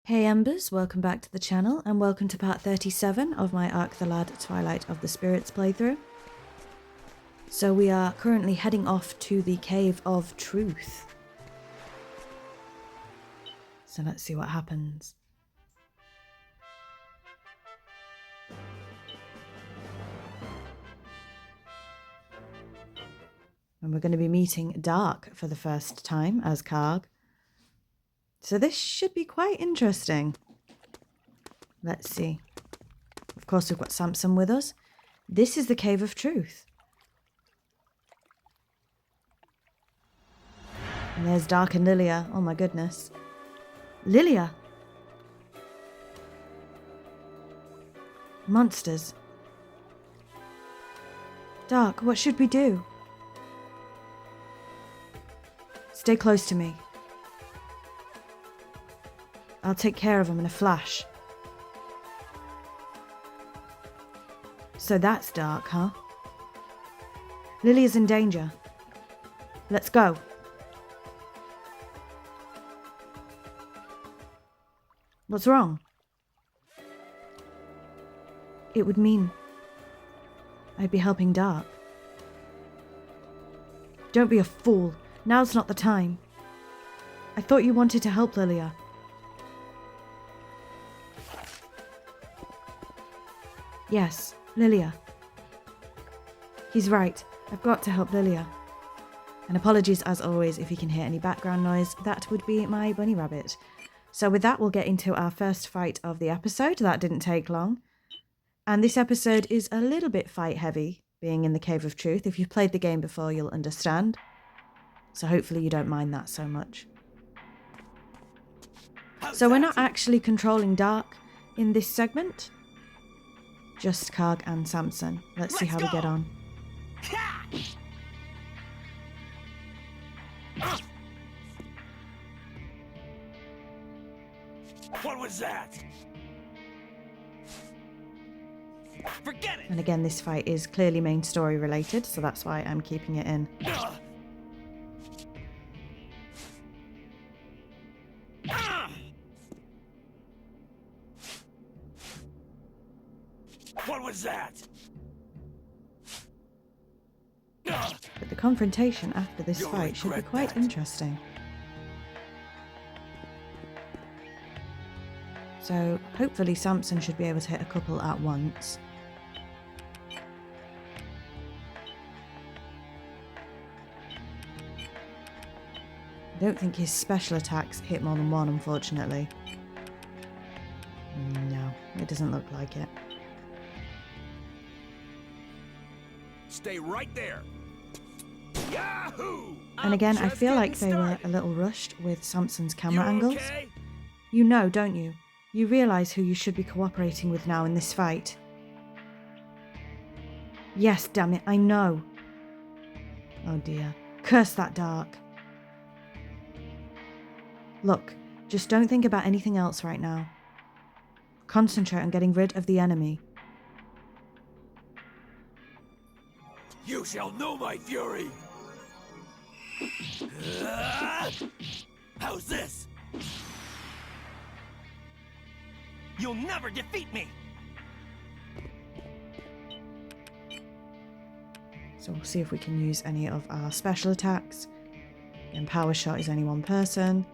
Hey Embers, welcome back to the channel and welcome to part 37 of my Ark the Lad Twilight of the Spirits playthrough. So we are currently heading off to the Cave of Truth. So let's see what happens. And we're going to be meeting Dark for the first time as Karg. So this should be quite interesting. Let's see. Of course we've got Samson with us. This is the Cave of Truth. And there's Dark and Lilia. Oh my goodness. Lilia! Monsters. Dark, what should we do? Stay close to me. I'll take care of them in a flash. So that's Dark, huh? Lilia's in danger. Let's go. What's wrong? It would mean I'd be helping Dark. Don't be a fool. Now's not the time. I thought you wanted to help Lilia. Yes, Lilia. He's right. I've got to help Lilia. And apologies as always if you can hear any background noise. That would be my bunny rabbit. So with that, we'll get into our first fight of the episode. That didn't take long. And this episode is a little bit fight heavy, being in the Cave of Truth. If you've played the game before, you'll understand. So hopefully you don't mind that so much. So we're not actually controlling Dark in this segment. Just Karg and Samson. Let's see how we get on. What was that? Forget it. And again, this fight is clearly main story related, so that's why I'm keeping it in. What was that? But the confrontation after this fight should be quite interesting. So hopefully Samson should be able to hit a couple at once. I don't think his special attacks hit more than one, unfortunately. No, it doesn't look like it. Stay right there. Yahoo! And again, I feel like they were a little rushed with Samson's camera angles. Okay? You know, don't you? You realise who you should be cooperating with now in this fight. Yes, damn it, I know. Oh dear. Curse that Dark. Look, just don't think about anything else right now. Concentrate on getting rid of the enemy. You shall know my fury. How's this? You'll never defeat me. So we'll see if we can use any of our special attacks. Again, power shot is only one person.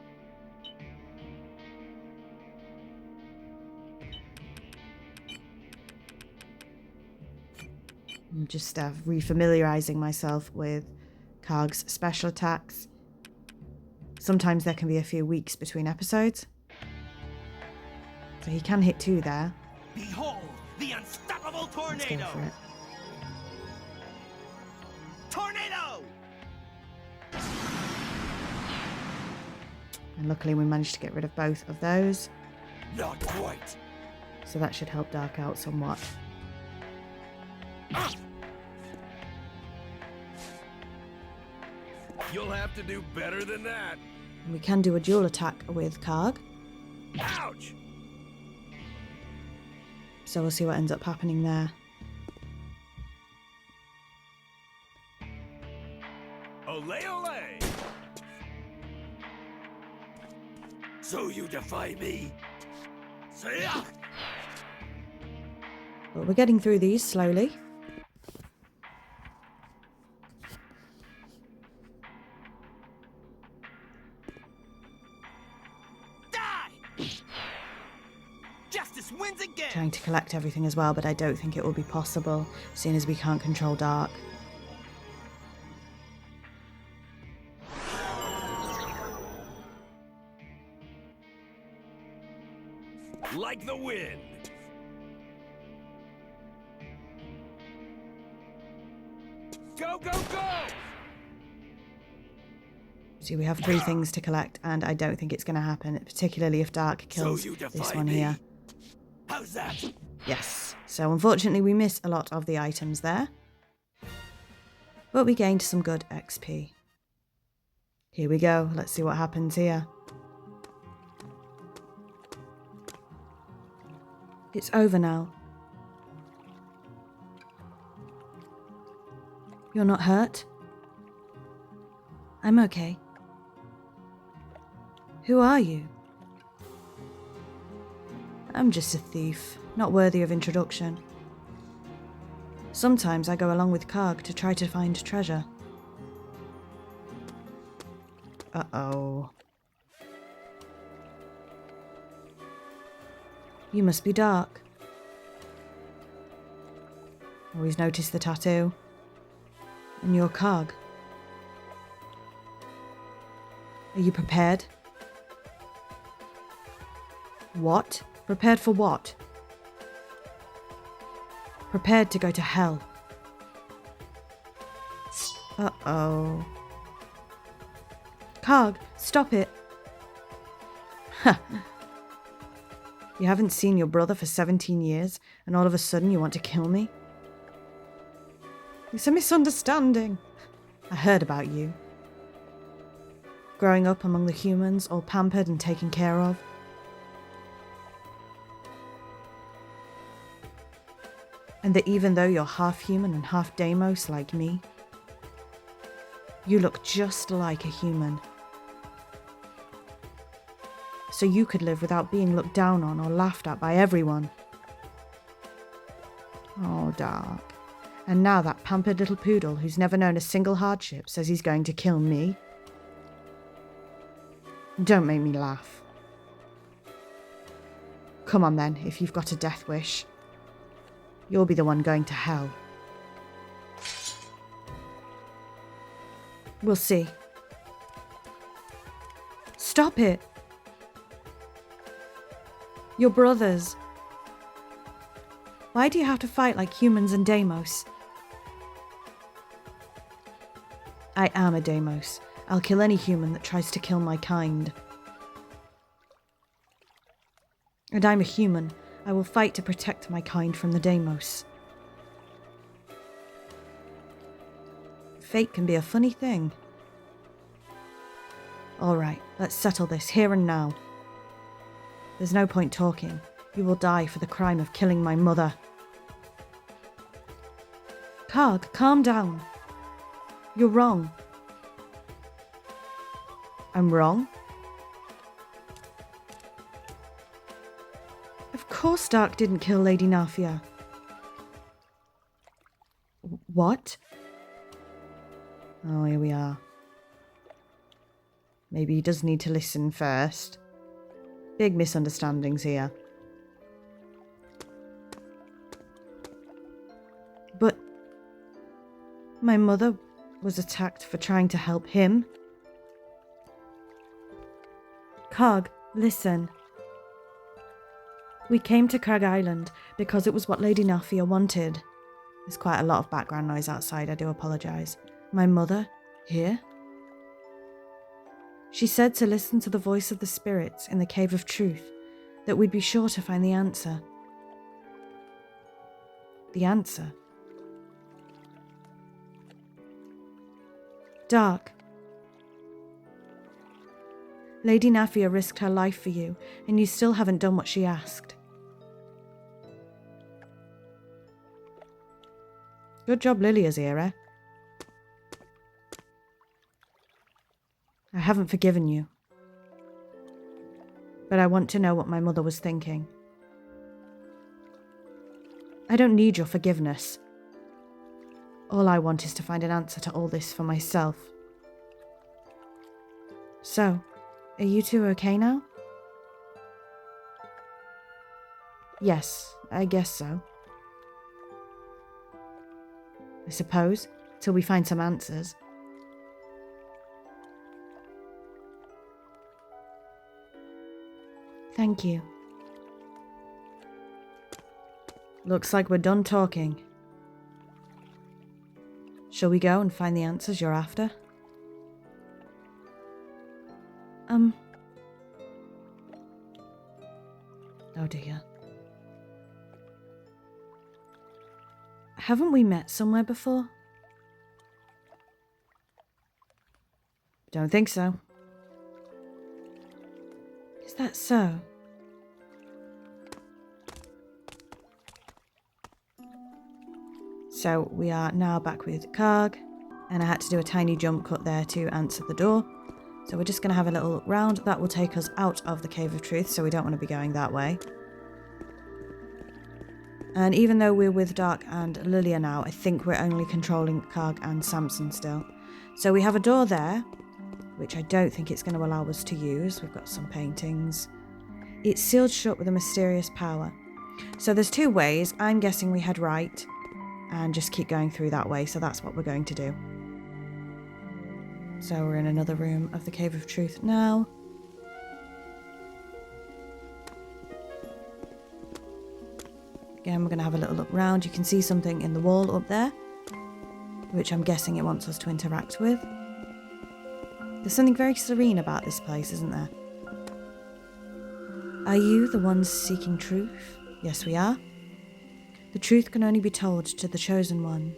I'm just refamiliarizing myself with Karg's special attacks. Sometimes there can be a few weeks between episodes. So he can hit two there. Behold the unstoppable Let's go tornado. for it. Tornado! And luckily we managed to get rid of both of those. Not quite. So that should help Dark out somewhat. You'll have to do better than that. And we can do a dual attack with Karg. Ouch! So we'll see what ends up happening there. Ole ole! So you defy me? But we're getting through these slowly. Die! Justice wins again! Trying to collect everything as well, but I don't think it will be possible, seeing as we can't control dark. Like the wind! Go, go, go! See, we have 3 things to collect, and I don't think it's going to happen, particularly if dark kills So you this defy one me? here. How's that? Yes. So unfortunately we miss a lot of the items there. But we gained some good XP. Here we go. Let's see what happens here. It's over now. You're not hurt? I'm okay. Who are you? I'm just a thief, not worthy of introduction. Sometimes I go along with Karg to try to find treasure. Uh-oh. You must be dark. Always noticed the tattoo. And you're Karg. Are you prepared? What? Prepared for what? Prepared to go to hell. Uh-oh. Karg, stop it. Ha! You haven't seen your brother for 17 years, and all of a sudden you want to kill me? It's a misunderstanding. I heard about you. Growing up among the humans, all pampered and taken care of. And that even though you're half human and half Deimos like me, you look just like a human. So you could live without being looked down on or laughed at by everyone. Oh, Dark. And now that pampered little poodle who's never known a single hardship says he's going to kill me? Don't make me laugh. Come on then, if you've got a death wish. You'll be the one going to hell. We'll see. Stop it! You're brothers. Why do you have to fight like humans and Deimos? I am a Deimos. I'll kill any human that tries to kill my kind. And I'm a human. I will fight to protect my kind from the Deimos. Fate can be a funny thing. Alright, let's settle this here and now. There's no point talking. You will die for the crime of killing my mother. Karg, calm down. You're wrong. I'm wrong? Of course Dark didn't kill Lady Nafia. What? Oh, here we are. Maybe he does need to listen first. Big misunderstandings here. But my mother was attacked for trying to help him. Karg, listen. We came to Crag Island because it was what Lady Nafia wanted. There's quite a lot of background noise outside, I do apologise. My mother? Here? She said to listen to the voice of the spirits in the Cave of Truth, that we'd be sure to find the answer. The answer? Dark. Lady Nafia risked her life for you, and you still haven't done what she asked. Good job Lilia's here, eh? I haven't forgiven you. But I want to know what my mother was thinking. I don't need your forgiveness. All I want is to find an answer to all this for myself. So, are you two okay now? Yes, I guess so. I suppose, till we find some answers. Thank you. Looks like we're done talking. Shall we go and find the answers you're after? Oh dear. Haven't we met somewhere before? Don't think so. Is that so? So we are now back with Karg, and I had to do a tiny jump cut there to answer the door. So we're just going to have a little look round. That will take us out of the Cave of Truth, so we don't want to be going that way. And even though we're with Dark and Lilia now, I think we're only controlling Karg and Samson still. So we have a door there, which I don't think it's going to allow us to use. We've got some paintings. It's sealed shut with a mysterious power. So there's two ways. I'm guessing we head right and just keep going through that way. So that's what we're going to do. So we're in another room of the Cave of Truth now. Again, we're going to have a little look round. You can see something in the wall up there, which I'm guessing it wants us to interact with. There's something very serene about this place, isn't there? Are you the ones seeking truth? Yes, we are. The truth can only be told to the chosen ones.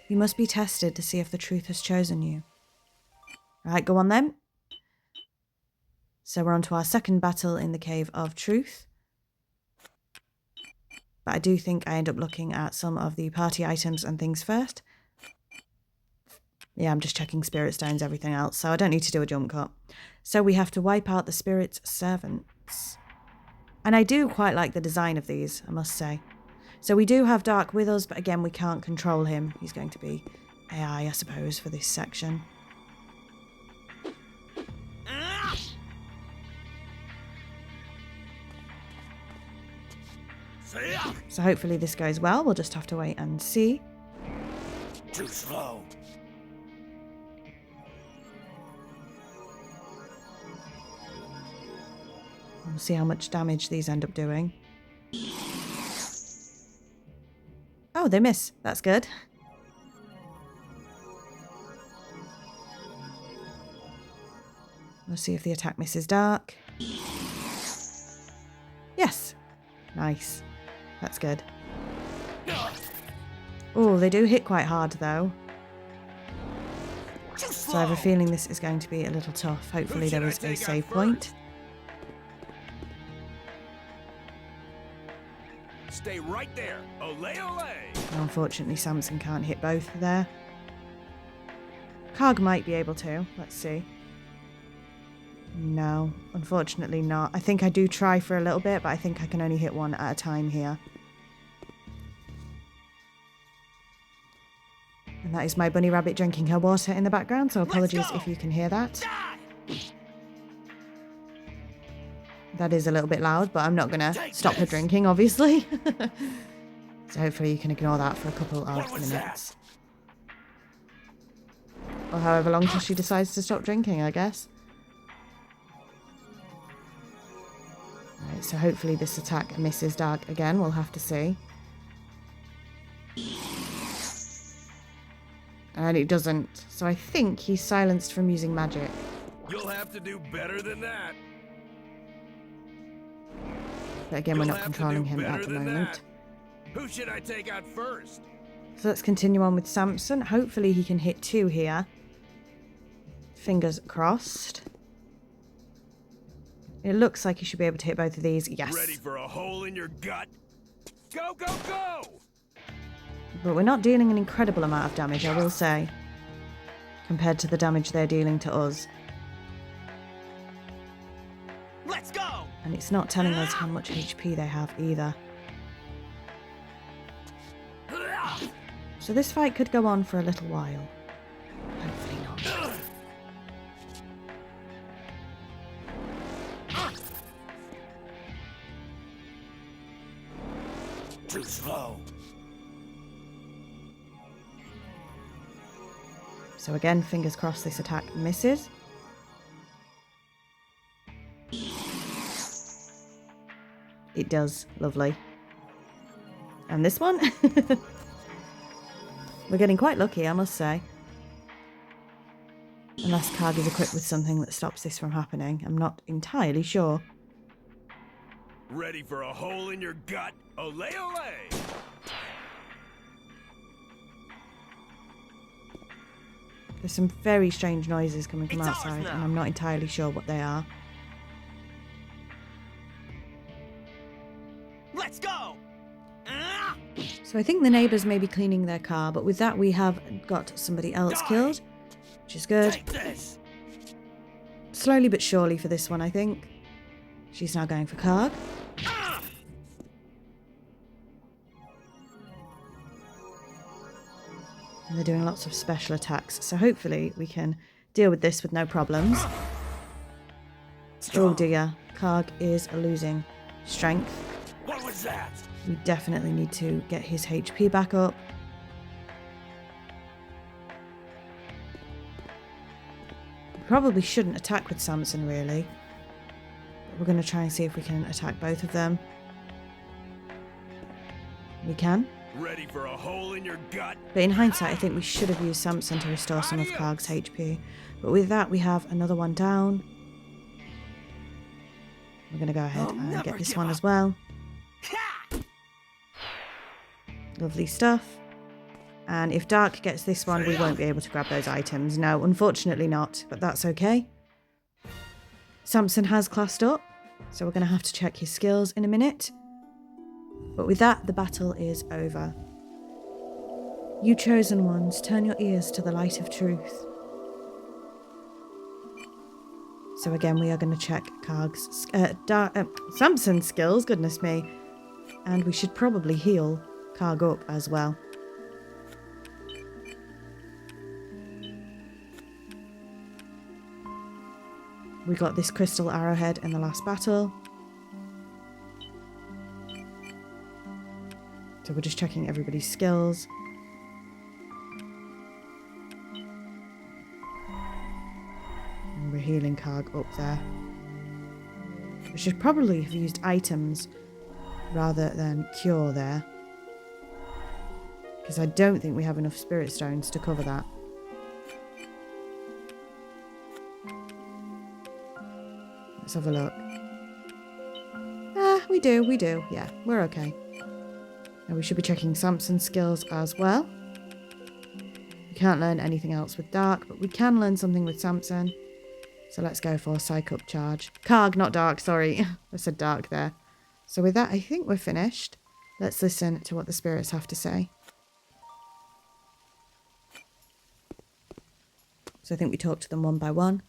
You must be tested to see if the truth has chosen you. Right, go on then. So we're on to our second battle in the Cave of Truth. But I do think I end up looking at some of the party items and things first. Yeah, I'm just checking spirit stones, everything else, so I don't need to do a jump cut. So we have to wipe out the spirit's servants. And I do quite like the design of these, I must say. So we do have Dark with us, but again, we can't control him. He's going to be AI, I suppose, for this section. So hopefully this goes well. We'll just have to wait and see. Too slow. We'll see how much damage these end up doing. Oh, they miss. That's good. We'll see if the attack misses Dark. Yes. Nice. That's good. Oh, they do hit quite hard though. So I have a feeling this is going to be a little tough. Hopefully there is a save point. Stay right there. Olay, olay. Now, unfortunately, Samson can't hit both there. Karg might be able to. Let's see. No, unfortunately not. I think I do try for a little bit, but I think I can only hit one at a time here. And that is my bunny rabbit drinking her water in the background, so apologies if you can hear that. That is a little bit loud, but I'm not going to stop her drinking, obviously. So hopefully you can ignore that for a couple of minutes. Or however long till she decides to stop drinking, I guess. Right, so hopefully this attack misses Dark again. We'll have to see. And it doesn't. So I think he's silenced from using magic. You'll have to do better than that. But again, we're not controlling him at the moment. Who should I take out first? So let's continue on with Samson. Hopefully he can hit 2 here. Fingers crossed. It looks like he should be able to hit both of these. Yes. Ready for a hole in your gut? Go, go, go! But we're not dealing an incredible amount of damage, I will say, compared to the damage they're dealing to us. Let's go! And it's not telling us how much HP they have either. So this fight could go on for a little while. Hopefully not. Too slow. So again, fingers crossed this attack misses. It does. Lovely. And this one? We're getting quite lucky, I must say. Unless Karg is equipped with something that stops this from happening. I'm not entirely sure. Ready for a hole in your gut? Olay, olay! There's some very strange noises coming from It's ours outside, now. and I'm not entirely sure what they are. Let's go! So I think the neighbours may be cleaning their car, but with that we have got somebody else Die! killed, which is good. Take this! Slowly but surely for this one, I think. She's now going for Karg. Ah! And they're doing lots of special attacks, so hopefully we can deal with this with no problems. Oh dear, Karg is losing strength. What was that? We definitely need to get his HP back up. We probably shouldn't attack with Samson, really. But we're going to try and see if we can attack both of them. We can. Ready for a hole in your gut? But in hindsight, I think we should have used Samson to restore some of Karg's HP. But with that, we have another one down. We're going to go ahead and get this one as well. Lovely stuff. And if Dark gets this one, we won't be able to grab those items. No, unfortunately not, but that's okay. Samson has classed up, so we're going to have to check his skills in a minute. But with that, the battle is over. You chosen ones, turn your ears to the light of truth. So again, we are going to check Karg's, Samson's skills, goodness me. And we should probably heal Karg up as well. We got this crystal arrowhead in the last battle. So we're just checking everybody's skills. And we're healing Karg up there. We should probably have used items rather than cure there. Because I don't think we have enough spirit stones to cover that. Let's have a look. Ah, we do. Yeah, we're okay. Now we should be checking Samson's skills as well. We can't learn anything else with Dark, but we can learn something with Samson. So let's go for Psych Up Charge. Karg, not Dark, sorry. I said Dark there. So with that, I think we're finished. Let's listen to what the spirits have to say. So I think we talked to them one by one.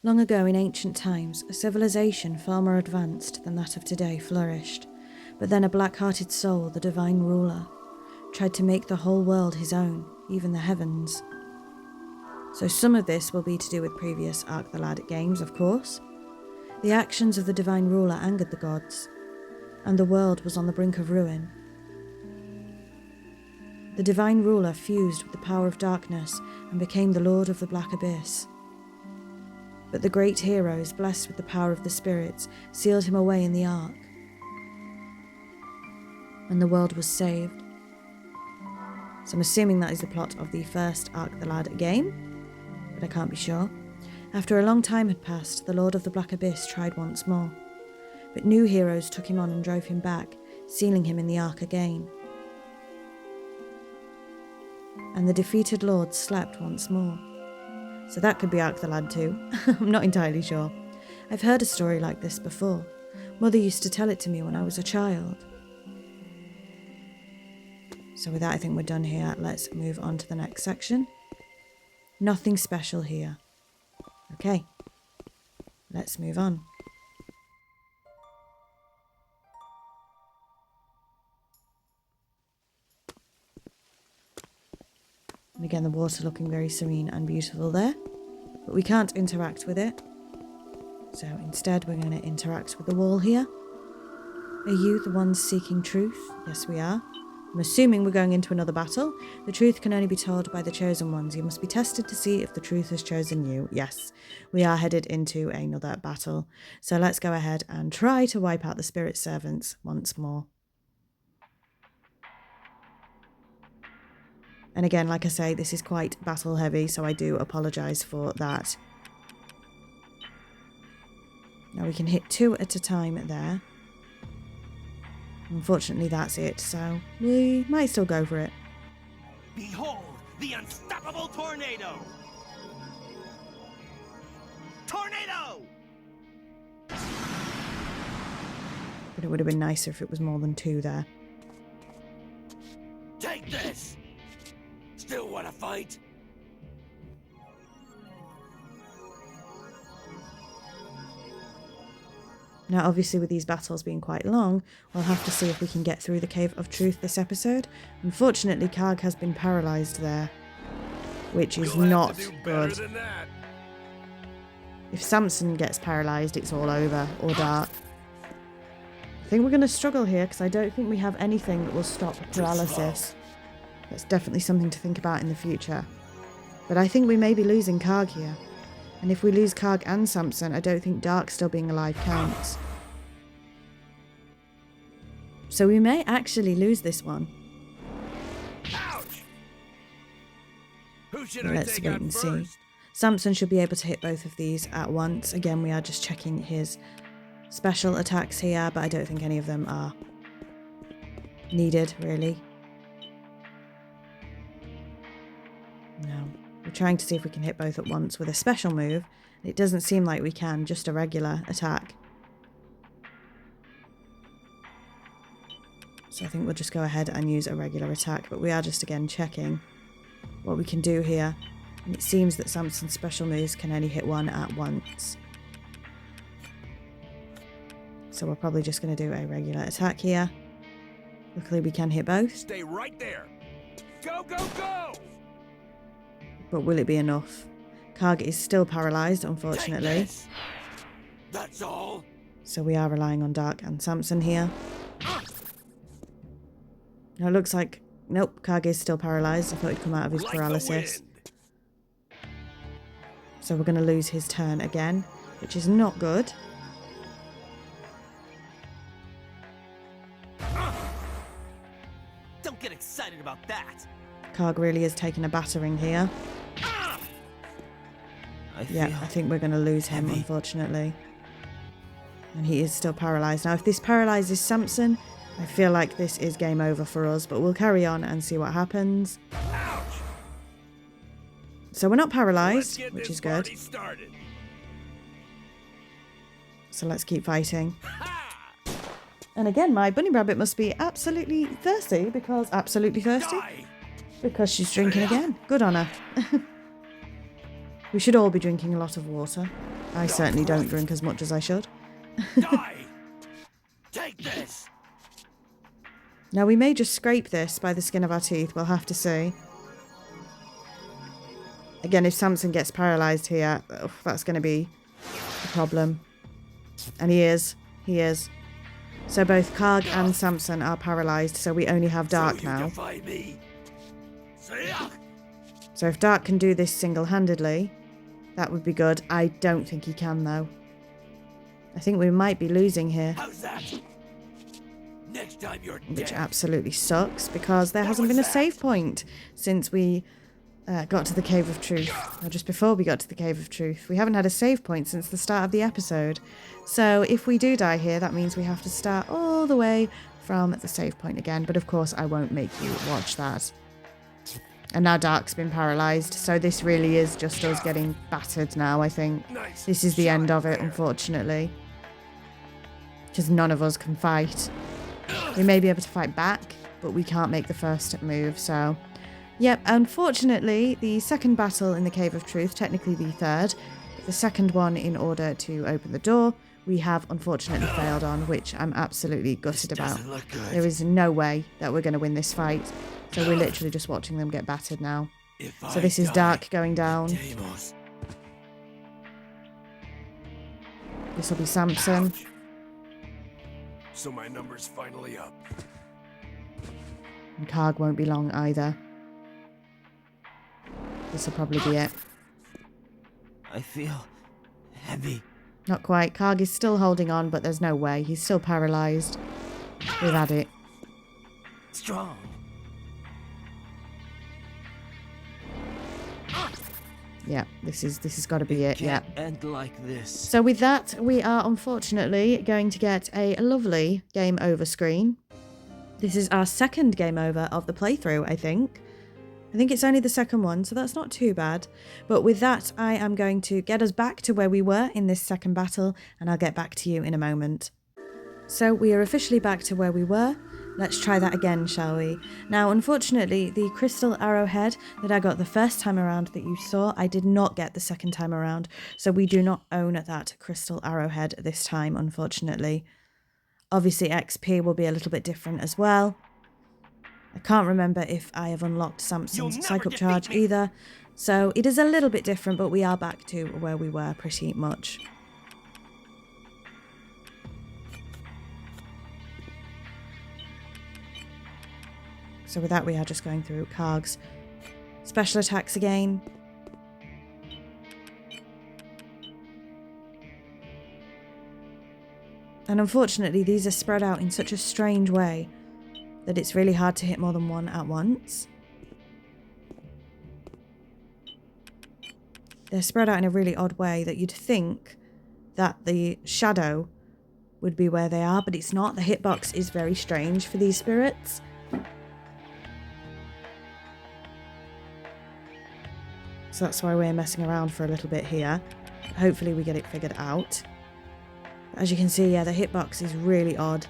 Long ago in ancient times, a civilization far more advanced than that of today flourished. But then a black-hearted soul, the divine ruler, tried to make the whole world his own, even the heavens. So some of this will be to do with previous Ark the Lad games, of course. The actions of the divine ruler angered the gods, and the world was on the brink of ruin. The divine ruler fused with the power of darkness and became the Lord of the Black Abyss. But the great heroes, blessed with the power of the spirits, sealed him away in the Ark. And the world was saved. So I'm assuming that is the plot of the first Ark the Lad game, but I can't be sure. After a long time had passed, the Lord of the Black Abyss tried once more. But new heroes took him on and drove him back, sealing him in the Ark again. And the defeated lord slept once more. So that could be Ark the Lad too. I'm not entirely sure. I've heard a story like this before. Mother used to tell it to me when I was a child. So with that, I think we're done here. Let's move on to the next section. Nothing special here. Okay. Let's move on. And again, the water looking very serene and beautiful there. But we can't interact with it. So instead, we're going to interact with the wall here. Are you the ones seeking truth? Yes, we are. I'm assuming we're going into another battle. The truth can only be told by the chosen ones. You must be tested to see if the truth has chosen you. Yes, we are headed into another battle. So let's go ahead and try to wipe out the spirit servants once more. And again, like I say, this is quite battle heavy, so I do apologise for that. Now we can hit 2 at a time there. Unfortunately, that's it, so we might still go for it. Behold, the unstoppable tornado! Tornado! But it would have been nicer if it was more than 2 there. Take this! Still wanna fight? Now, obviously, with these battles being quite long, we'll have to see if we can get through the Cave of Truth this episode. Unfortunately, Karg has been paralysed there, which is not good. If Samson gets paralysed, it's all over, or Dark. I think we're going to struggle here, because I don't think we have anything that will stop paralysis. That's definitely something to think about in the future. But I think we may be losing Karg here. And if we lose Karg and Samson, I don't think Dark still being alive counts. So we may actually lose this one. Ouch! Who should Let's wait and see. Samson should be able to hit both of these at once. Again, we are just checking his special attacks here, but I don't think any of them are needed, really. No. We're trying to see if we can hit both at once with a special move. It doesn't seem like we can, just a regular attack. So I think we'll just go ahead and use a regular attack, but we are just again checking what we can do here. And it seems that Samson's special moves can only hit one at once. So we're probably just going to do a regular attack here. Luckily we can hit both. Stay right there. Go, go, go! But will it be enough? Karg is still paralysed, unfortunately. That's all. So we are relying on Dark and Samson here. Now it looks like... Nope, Karg is still paralysed. I thought he'd come out of his paralysis. So we're going to lose his turn again, which is not good. Don't get excited about that. Karg really is taking a battering here. Yeah, I think we're going to lose him, unfortunately. And he is still paralysed. Now, if this paralyses Samson, I feel like this is game over for us, but we'll carry on and see what happens. Ouch. So we're not paralysed, which is good. So let's keep fighting. And again, my bunny rabbit must be absolutely thirsty, because... Absolutely thirsty? Because she's drinking again. Good on her. We should all be drinking a lot of water. I certainly don't drink as much as I should. Die. Take this. Now we may just scrape this by the skin of our teeth. We'll have to see. Again, if Samson gets paralysed here, that's going to be a problem. And he is. He is. So both Karg and Samson are paralysed, so we only have Dark now. So if Dark can do this single-handedly, that would be good. I don't think he can, though. I think we might be losing here. How's that? Next time you're dead. Which absolutely sucks, because there hasn't been a save point since we got to the Cave of Truth. Or just before we got to the Cave of Truth. We haven't had a save point since the start of the episode. So if we do die here, that means we have to start all the way from the save point again. But of course, I won't make you watch that. And now Dark's been paralysed, so this really is just us getting battered now, I think. This is the end of it, unfortunately. Because none of us can fight. We may be able to fight back, but we can't make the first move, so... Yep, unfortunately, the second battle in the Cave of Truth, technically the third, but the second one in order to open the door, we have unfortunately failed on, which I'm absolutely gutted about. There is no way that we're going to win this fight. So we're literally just watching them get battered now. So this is Dark going down. Deimos. This will be Samson. Ouch. So my number's finally up. And Karg won't be long either. This will probably be it. I feel heavy. Not quite. Karg is still holding on, but there's no way. He's still paralysed. We've had it. Strong. Yeah, this has got to be it. Yeah. Can't end like this. So with that, we are unfortunately going to get a lovely game over screen. This is our second game over of the playthrough, I think. I think it's only the second one, so that's not too bad. But with that, I am going to get us back to where we were in this second battle, and I'll get back to you in a moment. So we are officially back to where we were. Let's try that again, shall we? Now, unfortunately, the crystal arrowhead that I got the first time around that you saw, I did not get the second time around. So we do not own that crystal arrowhead this time, unfortunately. Obviously, XP will be a little bit different as well. I can't remember if I have unlocked Samson's Psych Up Charge either. So it is a little bit different, but we are back to where we were pretty much. So with that, we are just going through Karg's special attacks again. And unfortunately, these are spread out in such a strange way that it's really hard to hit more than one at once. They're spread out in a really odd way that you'd think that the shadow would be where they are, but it's not. The hitbox is very strange for these spirits. So that's why we're messing around for a little bit here. Hopefully we get it figured out. As you can see, yeah, the hitbox is really odd,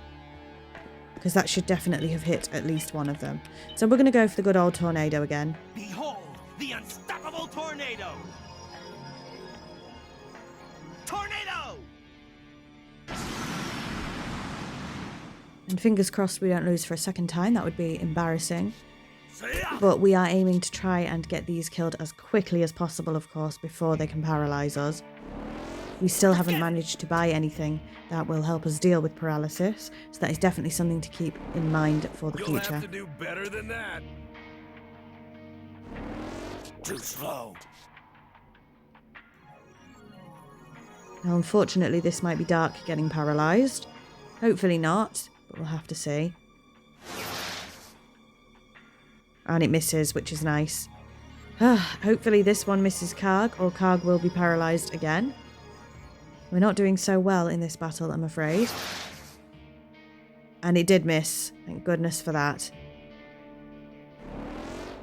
because that should definitely have hit at least one of them. So we're going to go for the good old tornado again. Behold, the unstoppable tornado! Tornado! And fingers crossed we don't lose for a second time. That would be embarrassing. But we are aiming to try and get these killed as quickly as possible, of course, before they can paralyze us. We still haven't managed to buy anything that will help us deal with paralysis, so that is definitely something to keep in mind for the You'll future. have to do better than that. Too slow. Now, unfortunately, this might be Dark getting paralysed. Hopefully not, but we'll have to see. And it misses, which is nice. Hopefully this one misses Karg, or Karg will be paralysed again. We're not doing so well in this battle, I'm afraid. And it did miss. Thank goodness for that.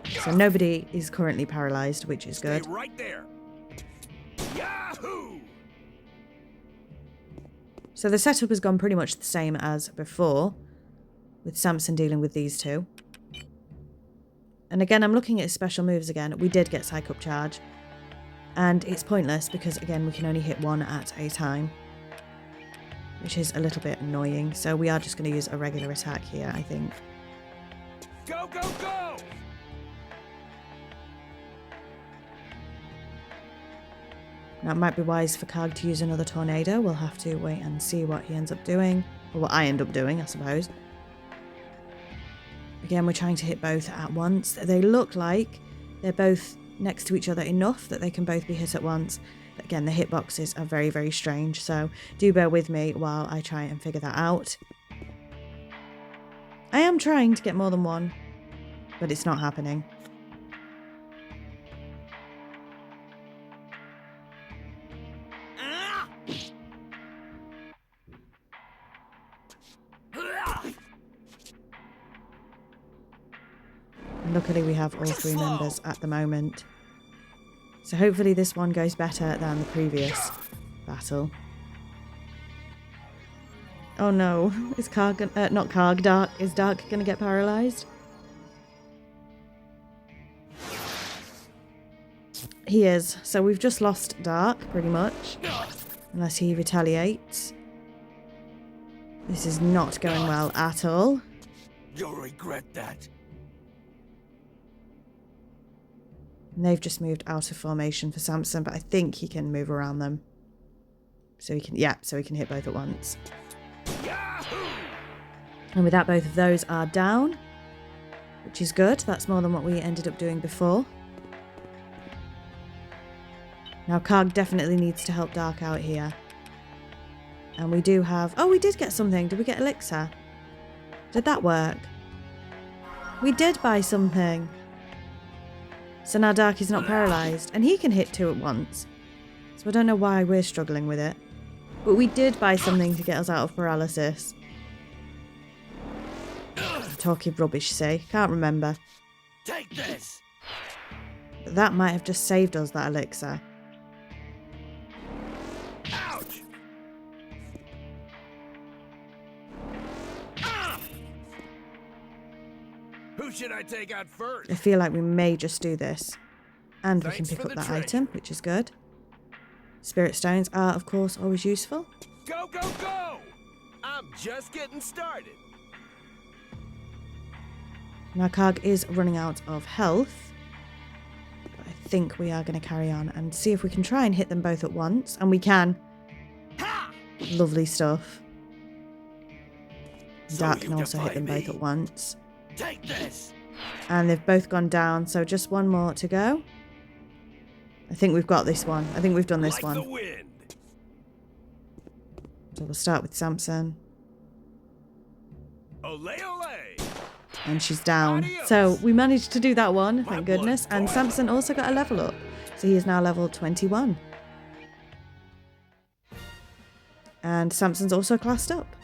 So nobody is currently paralysed, which is good. Stay right there. Yahoo! So the setup has gone pretty much the same as before, with Samson dealing with these two. And again, I'm looking at his special moves again. We did get Psych Up Charge. And it's pointless because, again, we can only hit one at a time, which is a little bit annoying. So we are just going to use a regular attack here, I think. Go, go, go! Now, it might be wise for Karg to use another tornado. We'll have to wait and see what he ends up doing. Or what I end up doing, I suppose. Again, we're trying to hit both at once. They look like they're both next to each other enough that they can both be hit at once. But again, the hitboxes are very, very strange. So do bear with me while I try and figure that out. I am trying to get more than one, but it's not happening. And luckily we have all three members at the moment. So hopefully this one goes better than the previous battle. Oh no, is Karg not Karg, Dark. Is Dark gonna get paralysed? He is. So we've just lost Dark, pretty much. Unless he retaliates. This is not going well at all. You'll regret that. And they've just moved out of formation for Samson, but I think he can move around them. So he can hit both at once. Yahoo! And with that, both of those are down, which is good. That's more than what we ended up doing before. Now, Karg definitely needs to help Dark out here. And we do have... Oh, we did get something. Did we get Elixir? Did that work? We did buy something. So now Dark is not paralysed. And he can hit 2 at once. So I don't know why we're struggling with it. But we did buy something to get us out of paralysis. Talking rubbish, say. Can't remember. Take this. But that might have just saved us, that elixir. Ouch! Who should I take out first? I feel like we may just do this. And we can Thanks pick for up the that treasure. item, which is good. Spirit stones are, of course, always useful. Go, go, go! I'm just getting started. Now, Karg is running out of health. But I think we are going to carry on and see if we can try and hit them both at once. And we can. Ha! Lovely stuff. So Dark you can also hit defy them both me. at once. Take this. And they've both gone down, so just one more to go. I think we've got this one. I think we've done this Like one. the wind. So we'll start with Samson. Olay, olay! And she's down. Adios. So we managed to do that one, My thank goodness. blood And boils. Samson also got a level up. So he is now level 21. And Samson's also classed up.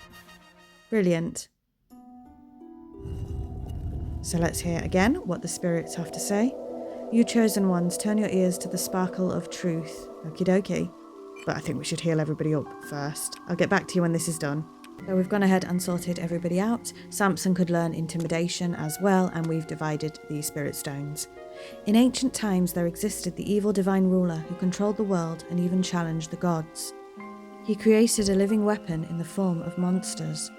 Brilliant. So let's hear again what the spirits have to say. You chosen ones, turn your ears to the sparkle of truth. Okie dokie. But I think we should heal everybody up first. I'll get back to you when this is done. So we've gone ahead and sorted everybody out. Samson could learn intimidation as well, and we've divided the spirit stones. In ancient times there existed the evil divine ruler who controlled the world and even challenged the gods. He created a living weapon in the form of monsters.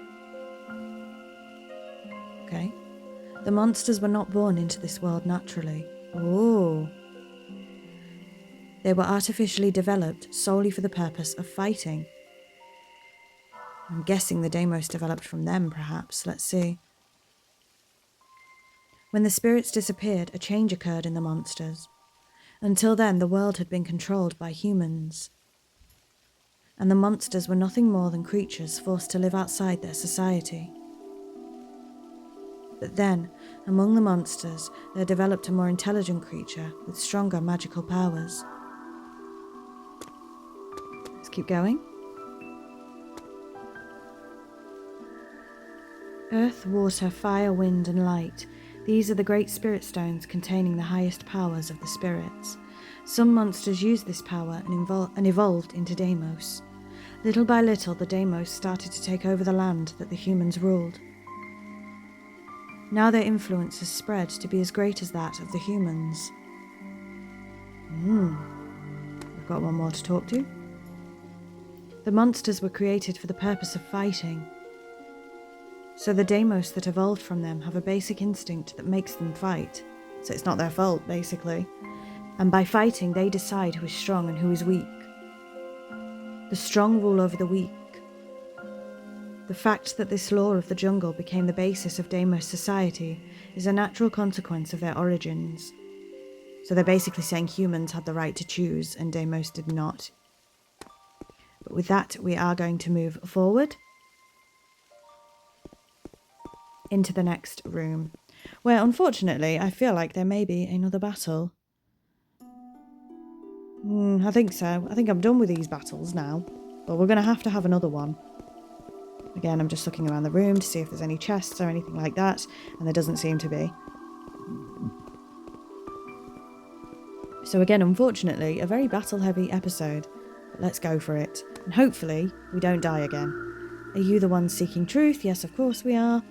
Okay. The monsters were not born into this world naturally. Oh. They were artificially developed solely for the purpose of fighting. I'm guessing the Deimos developed from them, perhaps. Let's see. When the spirits disappeared, a change occurred in the monsters. Until then, the world had been controlled by humans. And the monsters were nothing more than creatures forced to live outside their society. But then, among the monsters, there developed a more intelligent creature with stronger magical powers. Let's keep going. Earth, water, fire, wind, and light. These are the great spirit stones containing the highest powers of the spirits. Some monsters used this power and evolved into Deimos. Little by little, the Deimos started to take over the land that the humans ruled. Now their influence has spread to be as great as that of the humans. We've got one more to talk to. The monsters were created for the purpose of fighting. So the Deimos that evolved from them have a basic instinct that makes them fight. So it's not their fault, basically. And by fighting, they decide who is strong and who is weak. The strong rule over the weak. The fact that this law of the jungle became the basis of Deimos society is a natural consequence of their origins. So they're basically saying humans had the right to choose and Deimos did not. But with that, we are going to move forward into the next room, where unfortunately I feel like there may be another battle. I think so. I think I'm done with these battles now, but we're going to have another one. Again, I'm just looking around the room to see if there's any chests or anything like that, and there doesn't seem to be. So again, unfortunately, a very battle-heavy episode, but let's go for it. And hopefully, we don't die again. Are you the ones seeking truth? Yes, of course we are.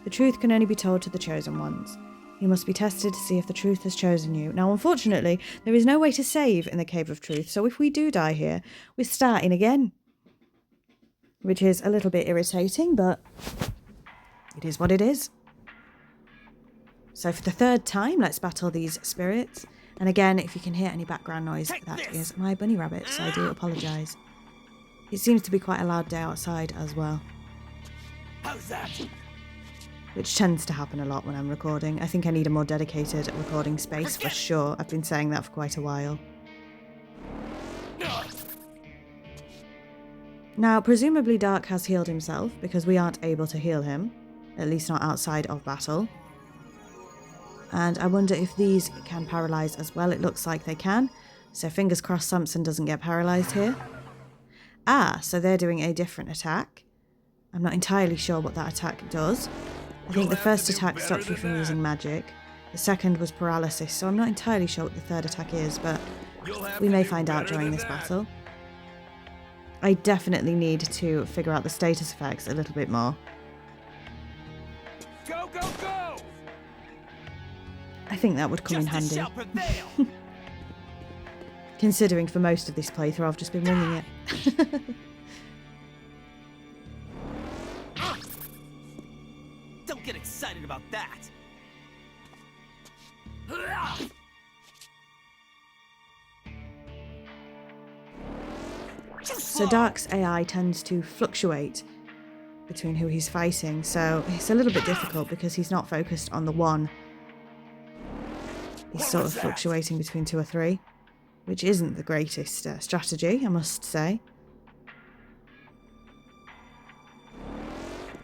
The truth can only be told to the chosen ones. You must be tested to see if the truth has chosen you. Now, unfortunately, there is no way to save in the Cave of Truth, so if we do die here, we're starting again. Which is a little bit irritating, but it is what it is. So for the third time, let's battle these spirits. And again, if you can hear any background noise, Take that this. is my bunny rabbit, so I do apologise. It seems to be quite a loud day outside as well, How's that? which tends to happen a lot when I'm recording. I think I need a more dedicated recording space for sure. I've been saying that for quite a while. Now, presumably Dark has healed himself because we aren't able to heal him, at least not outside of battle. And I wonder if these can paralyse as well. It looks like they can, so fingers crossed Samson doesn't get paralysed here. Ah, so they're doing a different attack. I'm not entirely sure what that attack does. I think the first attack stops you from using magic. The second was paralysis, so I'm not entirely sure what the third attack is, but we may find out during this battle. I definitely need to figure out the status effects a little bit more. Go, go, go! I think that would come in handy, Shall prevail. considering for most of this playthrough I've just been winging it. Don't get excited about that. So Dark's AI tends to fluctuate between who he's fighting, so it's a little bit difficult because he's not focused on the one. He's sort of fluctuating between 2 or 3, which isn't the greatest strategy, I must say.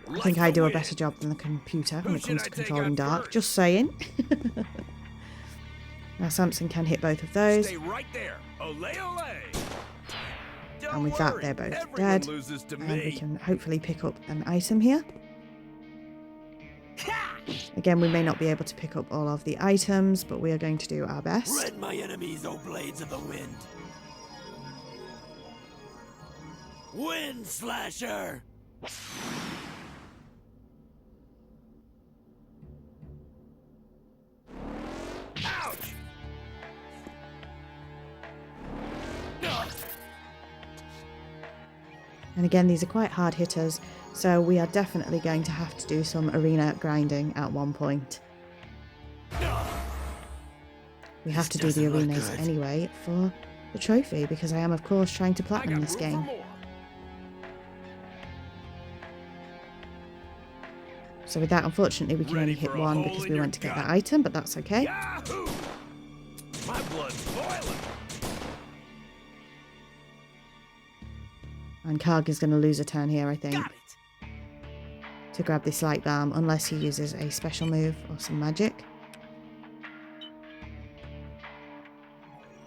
I think I do a better job than the computer when it comes to controlling Dark, just saying. Now Samson can hit both of those. Stay right there. Olay, olay. And with that, they're both dead. And we can hopefully pick up an item here. Again, we may not be able to pick up all of the items, but we are going to do our best. Rid my enemies, O blades of the wind. Wind slasher. Ouch! And again, these are quite hard hitters, so we are definitely going to have to do some arena grinding at one point. We have to do the doesn't look arenas good. anyway for the trophy, because I am of course trying to I platinum got this room game. for more. So with that, unfortunately, we can Ready only hit for a one hole because in we your went to get gut? that item, but that's okay. Yahoo! My blood's boiling. And Karg is going to lose a turn here, I think, Got it. to grab this light balm, unless he uses a special move or some magic.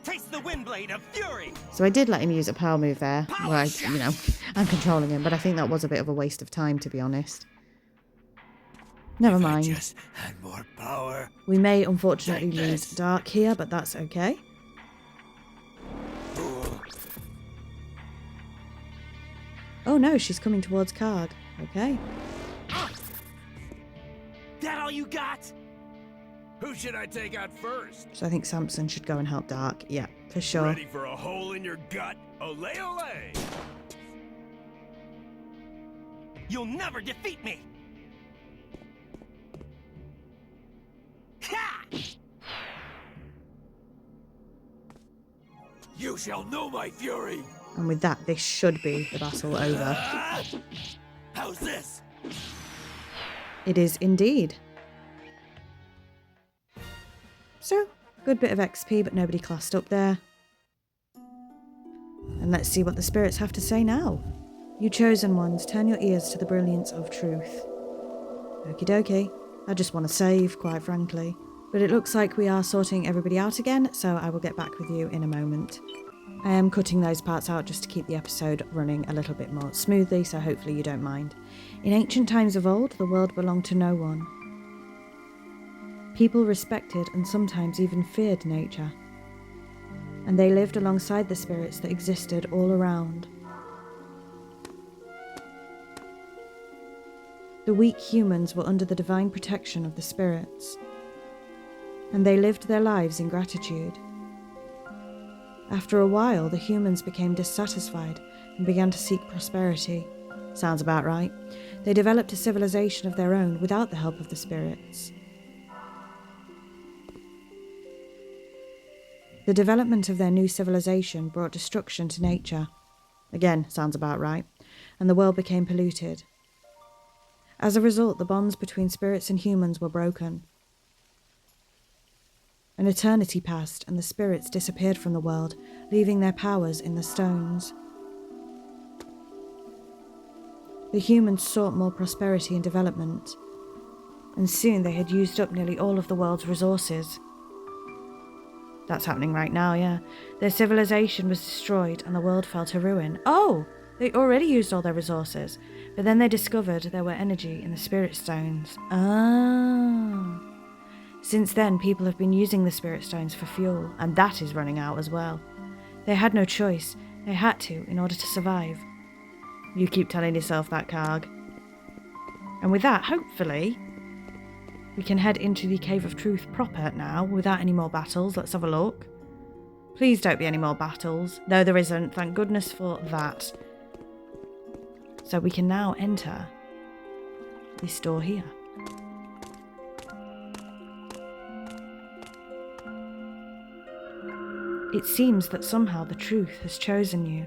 Taste the wind blade of fury. So I did let him use a power move there, where I'm controlling him, but I think that was a bit of a waste of time, to be honest. Never If I mind. just had more power. We may unfortunately Take lose this. Dark here, but that's okay. Fool. Oh no, she's coming towards Karg. Okay. That all you got? Who should I take out first? So I think Samson should go and help Dark. Yeah, for sure. Ready for a hole in your gut? Olay, olay! You'll never defeat me. Ha! You shall know my fury. And with that, this should be the battle over. Ah! How's this? It is indeed. So, good bit of XP, but nobody classed up there. And let's see what the spirits have to say now. You chosen ones, turn your ears to the brilliance of truth. Okie dokie. I just want to save, quite frankly. But it looks like we are sorting everybody out again, so I will get back with you in a moment. I am cutting those parts out just to keep the episode running a little bit more smoothly, so hopefully you don't mind. In ancient times of old, the world belonged to no one. People respected and sometimes even feared nature. And they lived alongside the spirits that existed all around. The weak humans were under the divine protection of the spirits, and they lived their lives in gratitude. After a while, the humans became dissatisfied and began to seek prosperity. Sounds about right. They developed a civilization of their own without the help of the spirits. The development of their new civilization brought destruction to nature. Again, sounds about right. And the world became polluted. As a result, the bonds between spirits and humans were broken. An eternity passed, and the spirits disappeared from the world, leaving their powers in the stones. The humans sought more prosperity and development, and soon they had used up nearly all of the world's resources. That's happening right now, yeah. Their civilization was destroyed and the world fell to ruin. Oh! They already used all their resources, but then they discovered there were energy in the spirit stones. Ah. Since then, people have been using the spirit stones for fuel, and that is running out as well. They had no choice. They had to in order to survive. You keep telling yourself that, Karg. And with that, hopefully, we can head into the Cave of Truth proper now, without any more battles. Let's have a look. Please don't be any more battles. No, there isn't. Thank goodness for that. So we can now enter this door here. It seems that somehow the truth has chosen you.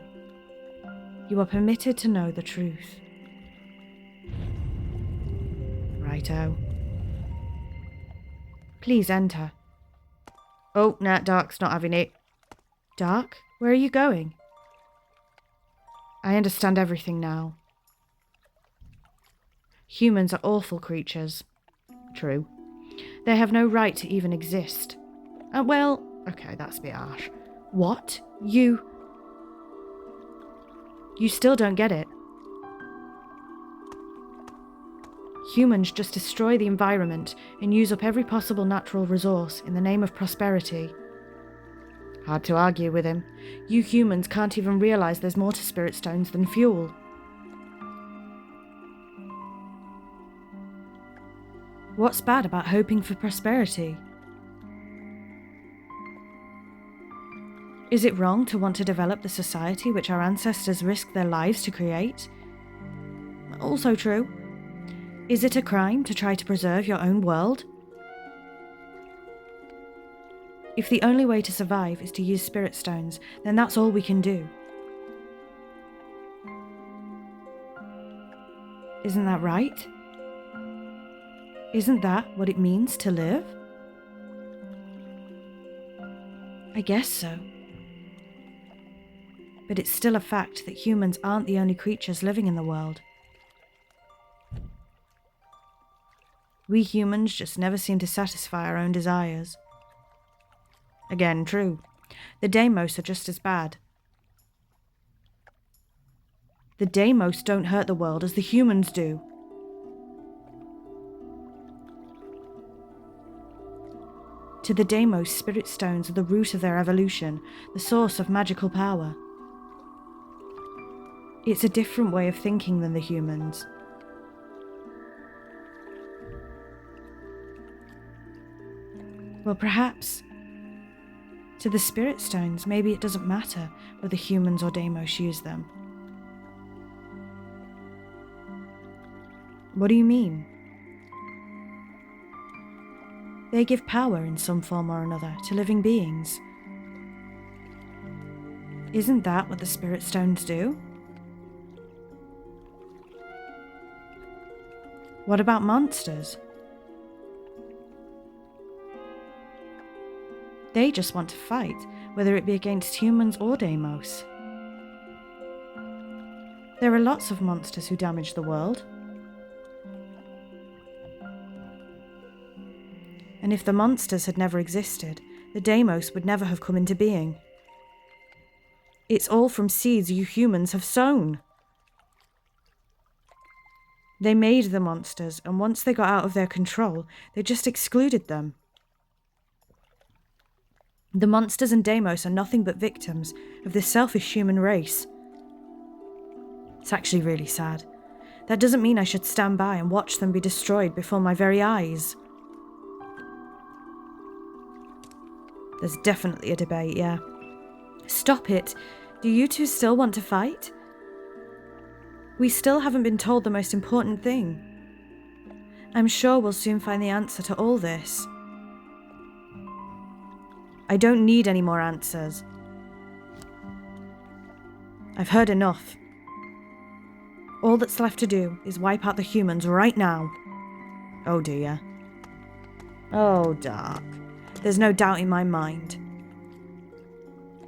You are permitted to know the truth. Righto. Please enter. Oh, nah, Dark's not having it. Dark, where are you going? I understand everything now. Humans are awful creatures. True. They have no right to even exist. Well, okay, that's a bit harsh. What? You still don't get it. Humans just destroy the environment and use up every possible natural resource in the name of prosperity. Hard to argue with him. You humans can't even realise there's more to spirit stones than fuel. What's bad about hoping for prosperity? Is it wrong to want to develop the society which our ancestors risked their lives to create? Also true. Is it a crime to try to preserve your own world? If the only way to survive is to use spirit stones, then that's all we can do. Isn't that right? Isn't that what it means to live? I guess so. But it's still a fact that humans aren't the only creatures living in the world. We humans just never seem to satisfy our own desires. Again, true. The Deimos are just as bad. The Deimos don't hurt the world as the humans do. To the Deimos, spirit stones are the root of their evolution, the source of magical power. It's a different way of thinking than the humans. Well, perhaps to the spirit stones, maybe it doesn't matter whether humans or Deimos use them. What do you mean? They give power in some form or another to living beings. Isn't that what the spirit stones do? What about monsters? They just want to fight, whether it be against humans or Deimos. There are lots of monsters who damage the world. And if the monsters had never existed, the Deimos would never have come into being. It's all from seeds you humans have sown. They made the monsters, and once they got out of their control, they just excluded them. The monsters and Deimos are nothing but victims of this selfish human race. It's actually really sad. That doesn't mean I should stand by and watch them be destroyed before my very eyes. There's definitely a debate, yeah. Stop it! Do you two still want to fight? We still haven't been told the most important thing. I'm sure we'll soon find the answer to all this. I don't need any more answers. I've heard enough. All that's left to do is wipe out the humans right now. Oh dear. Oh, Dark. There's no doubt in my mind.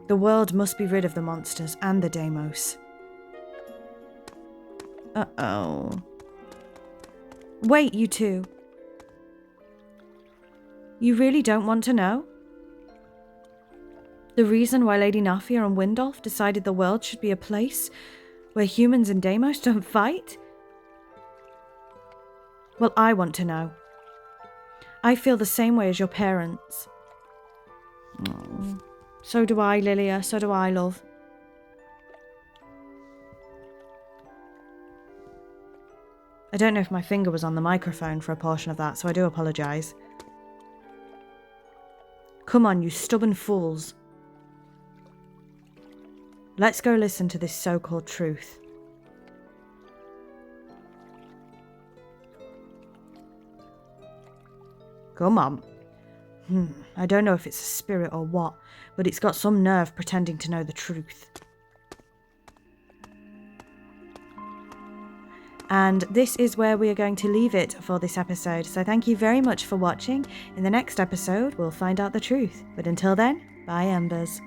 The world must be rid of the monsters and the Deimos. Uh-oh. Wait, you two. You really don't want to know? The reason why Lady Nafia and Windolf decided the world should be a place where humans and Deimos don't fight? Well, I want to know. I feel the same way as your parents. Oh, so do I, Lilia. So do I, love. I don't know if my finger was on the microphone for a portion of that, so I do apologise. Come on, you stubborn fools. Let's go listen to this so-called truth. Come on. I don't know if it's a spirit or what, but it's got some nerve pretending to know the truth. And this is where we are going to leave it for this episode. So thank you very much for watching. In the next episode, we'll find out the truth. But until then, bye, Embers.